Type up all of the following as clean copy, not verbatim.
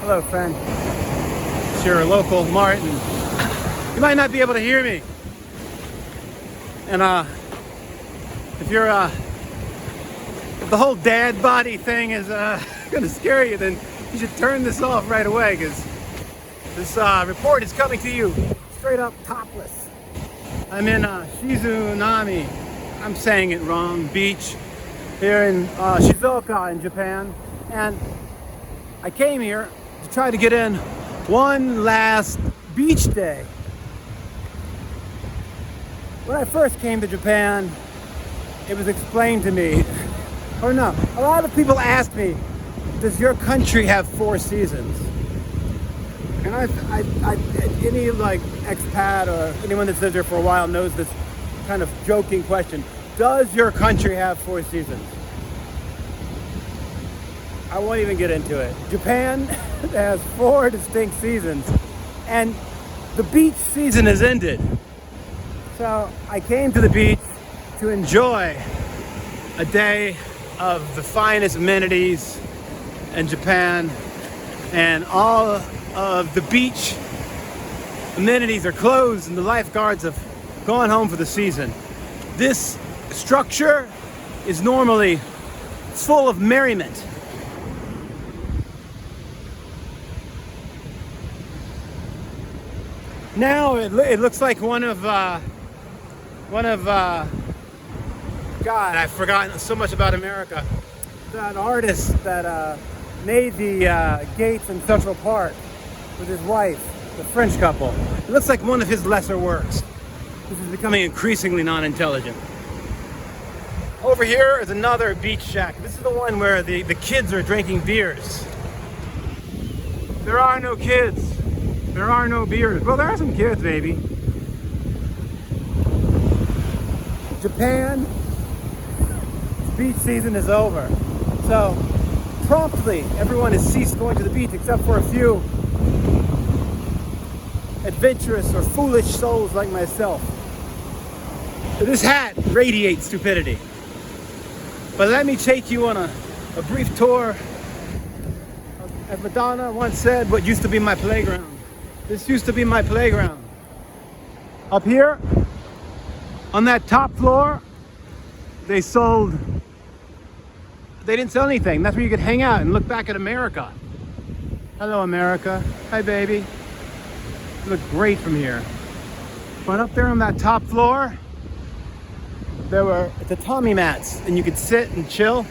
Hello, friend. It's your local Martin. You might not be able to hear me. And if you're if the whole dad body thing is gonna scare you, then you should turn this off right away, because this report is coming to you straight up topless. I'm in Shizunami, I'm saying it wrong, beach here in Shizuoka in Japan, and I came here to try to get in one last beach day. When I first came to Japan, it was explained to me, or no, a lot of people asked me, does your country have 4 seasons? And any like expat or anyone that lives there for a while knows this kind of joking question. Does your country have 4 seasons? I won't even get into it. Japan has 4 distinct seasons, and the beach season has ended. So I came to the beach to enjoy a day of the finest amenities in Japan, and all of the beach amenities are closed and the lifeguards have gone home for the season. This structure is normally full of merriment. Now it looks like one of God, I've forgotten so much about America. That artist that made the gates in Central Park with his wife, the French couple. It looks like one of his lesser works. This is becoming increasingly non-intelligent. Over here is another beach shack. This is the one where the kids are drinking beers. There are no kids. There are no beers. Well, there are some kids, maybe. Japan, beach season is over. So, promptly, everyone has ceased going to the beach except for a few adventurous or foolish souls like myself. This hat radiates stupidity. But let me take you on a brief tour. As Madonna once said, what used to be my playground. This used to be my playground. Up here, on that top floor, they didn't sell anything. That's where you could hang out and look back at America. Hello, America. Hi, baby. You look great from here. But up there on that top floor, there were tatami mats, and you could sit and chill.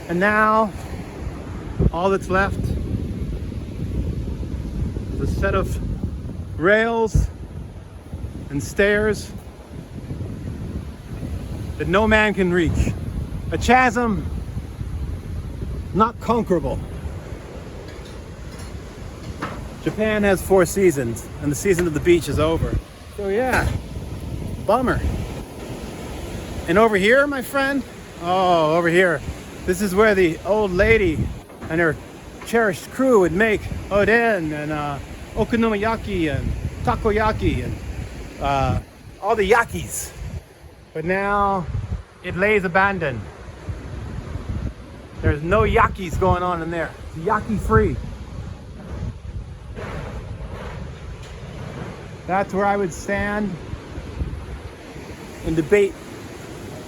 And now, all that's left is a set of rails and stairs that no man can reach. A chasm not conquerable. Japan has 4 seasons, and the season of the beach is over. So yeah, bummer. And over here, my friend, oh, over here, this is where the old lady and her cherished crew would make oden and okonomiyaki and takoyaki and all the yakis. But now it lays abandoned. There's no yakis going on in there. It's yaki free. That's where I would stand and debate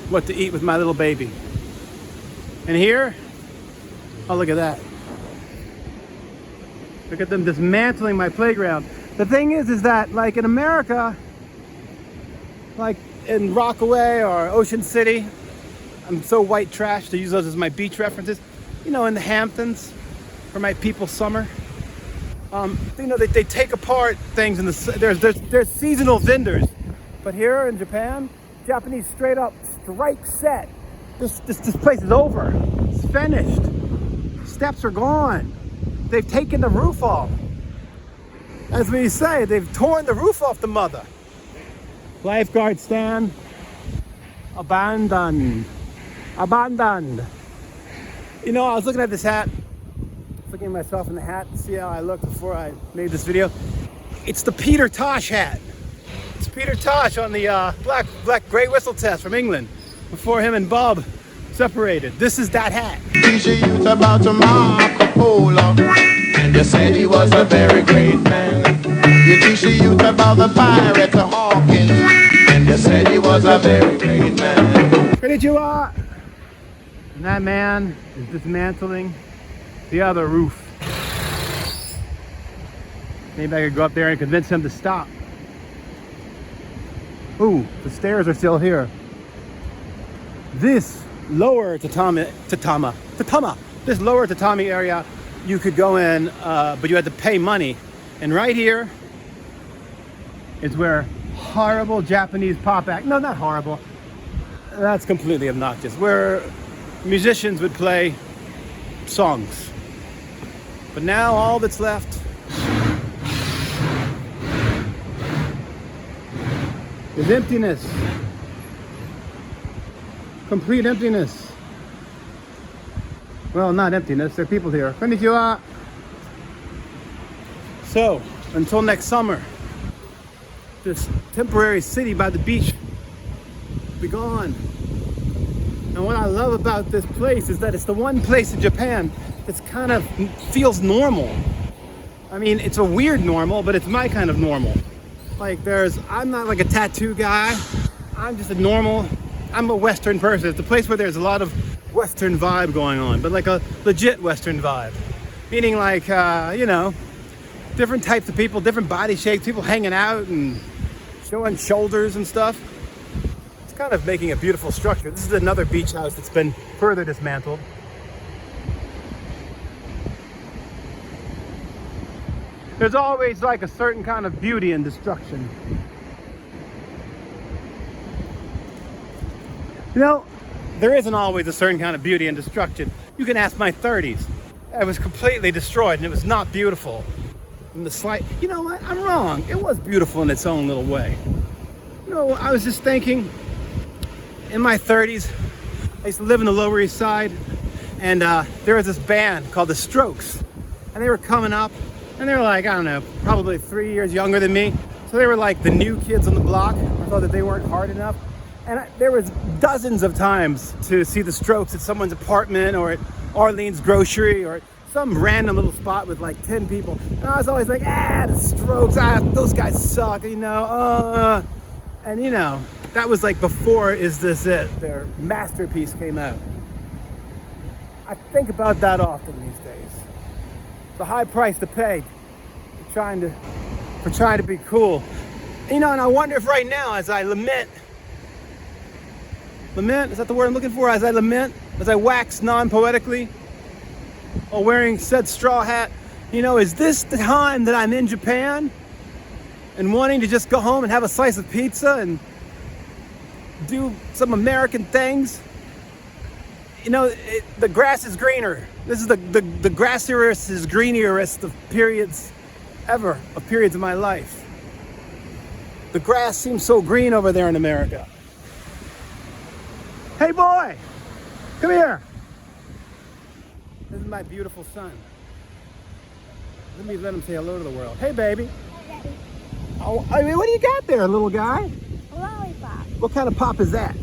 what to eat with my little baby. And here, oh, look at that. Look at them dismantling my playground. The thing is that like in America, like in Rockaway or Ocean City, I'm so white trash to use those as my beach references. You know, in the Hamptons, for my people's summer. You know, they take apart things in the, there's seasonal vendors. But here in Japan, Japanese straight up strike set. This place is over. It's finished. Steps are gone. They've taken the roof off. As we say, they've torn the roof off the mother. Lifeguard stand, abandoned. Abandoned. You know, I was looking at this hat, looking at myself in the hat to see how I looked before I made this video. It's the Peter Tosh hat. It's Peter Tosh on the black gray whistle test from England before him and Bob separated. This is that hat. And you said he was a very great man. You teach the youth about the pirate Hawkins. And you said he was a very great man. Konnichiwa! And that man is dismantling the other roof. Maybe I could go up there and convince him to stop. Ooh, the stairs are still here. This lower this lower tatami area, you could go in, but you had to pay money. And right here is where horrible Japanese pop act, no, not horrible, that's completely obnoxious, where musicians would play songs. But now all that's left is emptiness. Complete emptiness. Well, not emptiness, there are people here. Konnichiwa! So, until next summer, this temporary city by the beach will be gone. And what I love about this place is that it's the one place in Japan that's kind of feels normal. I mean, it's a weird normal, but it's my kind of normal. Like I'm not like a tattoo guy. I'm just I'm a Western person. It's a place where there's a lot of Western vibe going on, but like a legit Western vibe. Meaning like, different types of people, different body shapes, people hanging out and showing shoulders and stuff. It's kind of making a beautiful structure. This is another beach house that's been further dismantled. There's always like a certain kind of beauty in destruction. You know, there isn't always a certain kind of beauty in destruction. You can ask my 30s. I was completely destroyed and it was not beautiful. And you know what? I'm wrong. It was beautiful in its own little way. You know, I was just thinking, in my 30s, I used to live in the Lower East Side, and there was this band called The Strokes, and they were coming up, and they were like, I don't know, probably 3 years younger than me. So they were like the new kids on the block. I thought that they weren't hard enough. And there was dozens of times to see The Strokes at someone's apartment or at Arlene's grocery or at some random little spot with like 10 people. And I was always like, The Strokes, those guys suck, you know. And you know, that was like before Is This It? Their masterpiece came out. I think about that often these days. The high price to pay for trying to be cool. You know, and I wonder if right now, as I lament, is that the word I'm looking for? As I wax non-poetically, while wearing said straw hat, you know, is this the time that I'm in Japan and wanting to just go home and have a slice of pizza and do some American things? You know, the grass is greener. This is the grassiest is greenierest of periods of my life. The grass seems so green over there in America. Hey boy, come here. This is my beautiful son. Let him say hello to the world. Hey baby. Hi, Daddy. Oh, I mean, what do you got there, little guy? A lollipop. What kind of pop is that?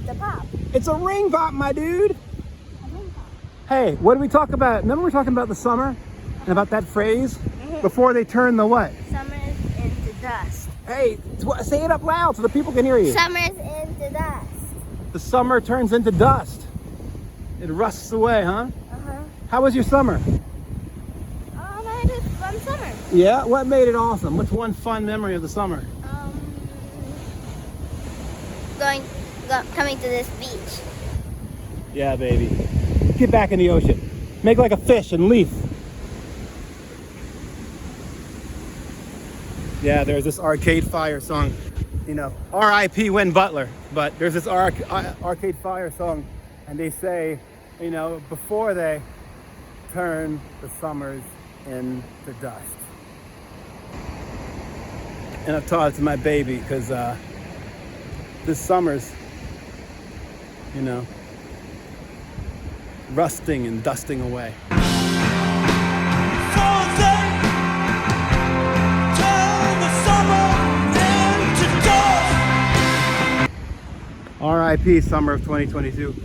The pop. It's a ring pop, my dude. A ring pop. Hey, what did we talk about? Remember we were talking about the summer and about that phrase? Before they turn the what? Summers into dust. Hey, say it up loud so the people can hear you. Summers into dust. The summer turns into dust. It rusts away, huh? Uh-huh. How was your summer? Oh, I had a fun summer. Yeah? What made it awesome? What's one fun memory of the summer? Coming to this beach. Yeah, baby. Get back in the ocean. Make like a fish and leaf. Yeah, there's this Arcade Fire song. You know, R.I.P. Win Butler. But there's this Arcade Fire song, and they say, you know, before they turn the summers into dust. And I've taught it to my baby because this summer's, you know, rusting and dusting away. R.I.P. summer of 2022.